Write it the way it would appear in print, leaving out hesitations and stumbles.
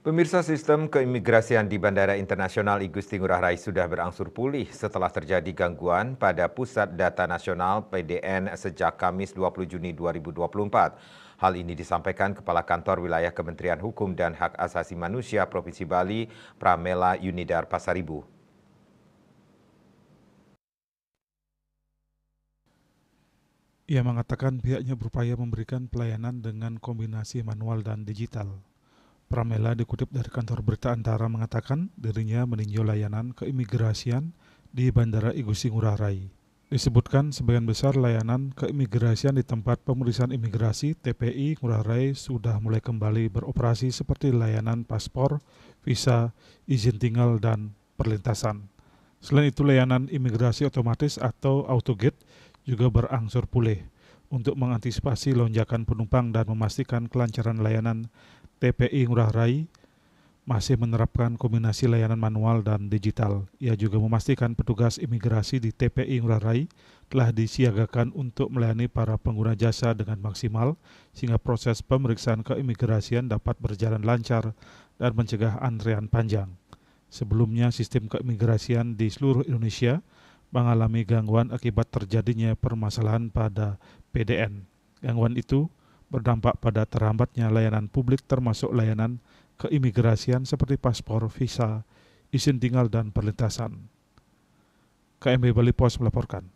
Pemirsa, sistem keimigrasian di Bandara Internasional Igusti Ngurah Rai sudah berangsur pulih setelah terjadi gangguan pada Pusat Data Nasional (PDN) sejak Kamis 20 Juni 2024. Hal ini disampaikan Kepala Kantor Wilayah Kementerian Hukum dan Hak Asasi Manusia Provinsi Bali, Pramela Yunidar Pasaribu. Ia mengatakan pihaknya berupaya memberikan pelayanan dengan kombinasi manual dan digital. Pramela dikutip dari kantor berita Antara mengatakan dirinya meninjau layanan keimigrasian di Bandara Igusti Ngurah Rai. Disebutkan sebagian besar layanan keimigrasian di tempat pemeriksaan imigrasi TPI Ngurah Rai sudah mulai kembali beroperasi seperti layanan paspor, visa, izin tinggal, dan perlintasan. Selain itu, layanan imigrasi otomatis atau autogate juga berangsur pulih untuk mengantisipasi lonjakan penumpang dan memastikan kelancaran layanan. TPI Ngurah Rai masih menerapkan kombinasi layanan manual dan digital. Ia juga memastikan petugas imigrasi di TPI Ngurah Rai telah disiagakan untuk melayani para pengguna jasa dengan maksimal sehingga proses pemeriksaan keimigrasian dapat berjalan lancar dan mencegah antrean panjang. Sebelumnya, sistem keimigrasian di seluruh Indonesia mengalami gangguan akibat terjadinya permasalahan pada PDN. Gangguan itu berdampak pada terhambatnya layanan publik termasuk layanan keimigrasian seperti paspor, visa, izin tinggal, dan perlintasan. KMB Bali Pos melaporkan.